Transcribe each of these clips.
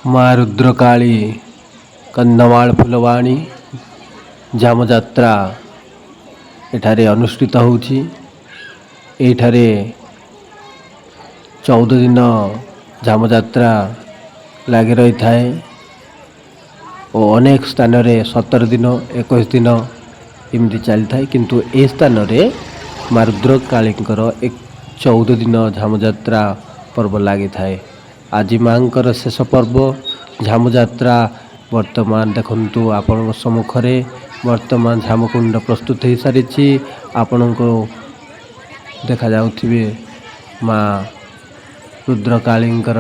माँ रुद्रकाली कंधमाल फुलवाणी झमुजात्रा एठारे अनुष्ठित होउछि। एठारे 14 दिन झमुजात्रा लगी रही थाए और अनेक स्थान रे 17 दिन 21 दिन इमती चली थाए, किंतु ए स्थान रे माँ रुद्रकाली 14 दिन झमुजात्रा पर्व लगी थाए। आज मांकर शेष पर्व झमुजात्रा। वर्तमान देखंतु आपण सम्मुखरे वर्तमान झमकुंड प्रस्तुत हो सारी। आपण को देखा जाउथिबे माँ रुद्रकालींकर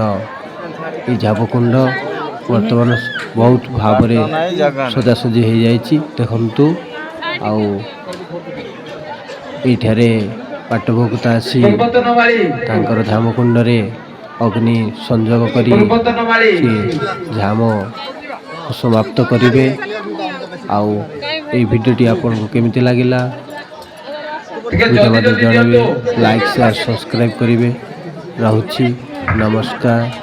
ये झमकुंड वर्तमान बहुत भाव सजासजी हो जाइछि। देखंतु आउ एठारे पाटभोक्ता आसी तांकर झमकुंड रे अग्नि संयोग करी झाम समाप्त करिवे। आउ ए वीडियोटी आपन को केमिति लागिला जणावे, लाइक शेयर सब्सक्राइब करिवे। रहुछि नमस्कार।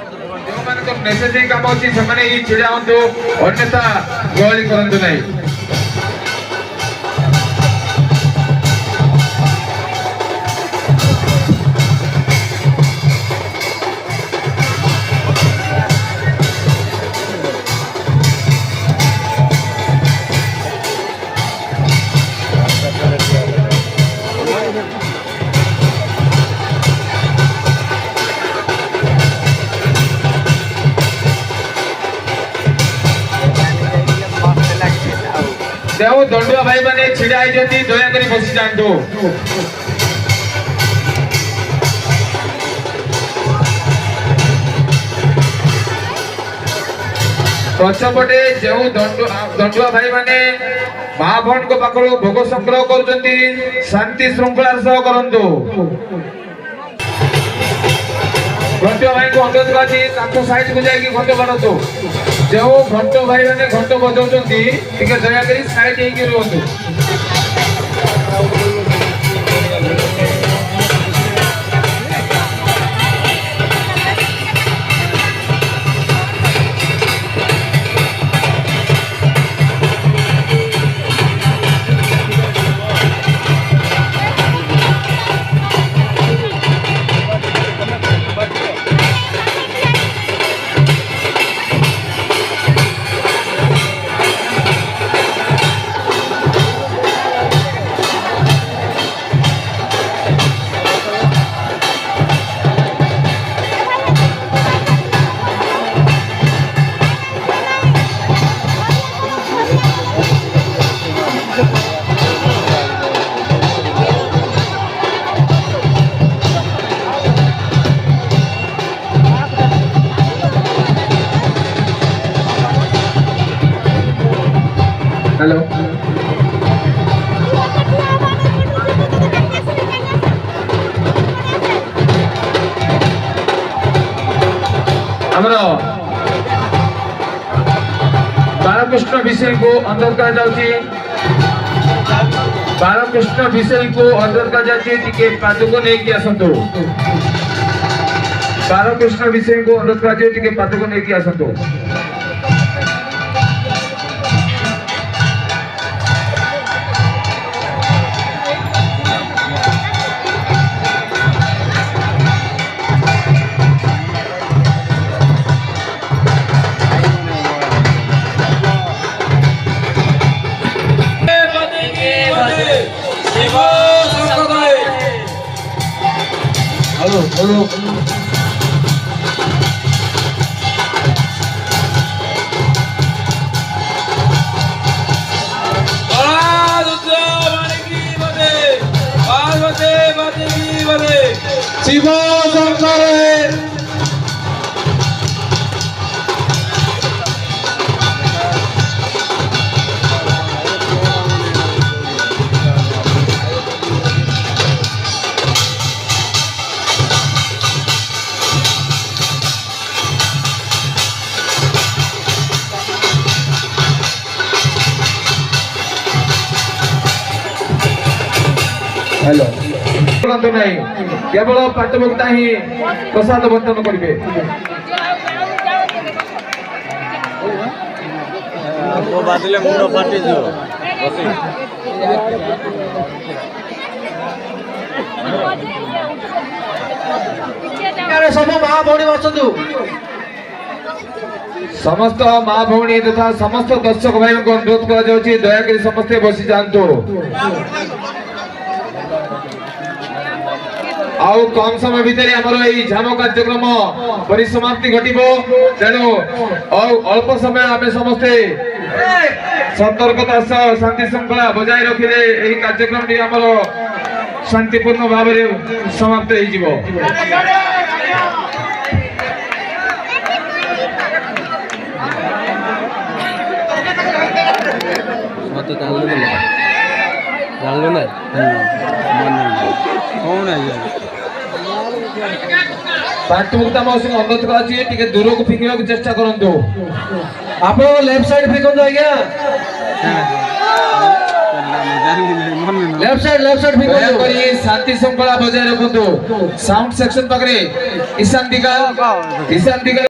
देव दंडुआ भाई माने छिड़ा आई जति दया करी बसी जांतो। पछपटे जो दंडुआ भाई माने महाभवन को पाखरो भोग संग्रह करजंती, शांति श्रृंखला सह करंतो। घंटो भाई को अनुरोध करछि ताको साइड को जाई कि घंटो बरतो। जो घंटो भाई माने घंटो बजाउछंती टिके दया करी साइड हे कि रहंतु। हेलो हमरा बालकृष्ण विषय को अंदर करा जाउची। बालकृष्ण विषय को अंदर करा जाउची, टिके पादुको नै कि आसंतो। बालकृष्ण विषय को अंदर करा जाउची, टिके पादुको नै कि आसंतो। Hello hello Shiv Shankar hello नहीं केवल पाठभोक्ता ही प्रसाद बंटन करेंगे बादिले मुंड फाटी सब माँ भौणी बसतु समस्त माँ भौणी तथा समस्त दर्शक भाई को अनुरोध कर दयाकोरी समस्ते बसी जातु आउ कम समय भितर आमर यही झाम कार्यक्रम परिसमाप्ति घटो तेणु अल्प समय आम समस्ते सतर्कता सह शांति श्रृंखला बजाय रखिले यही कार्यक्रम आमर शांतिपूर्ण भाव में समाप्त हो पाठभोक्ता मौसी अनुरोध कर दूर को फिंगा चेष्टा करूँ आप लेफ्ट साइड फेंकु आज्ञा लेफ्ट साइड फेंकु शांति श्रृंखला बजाय रखु साउंड सेक्शन पाखे ईशान दिगा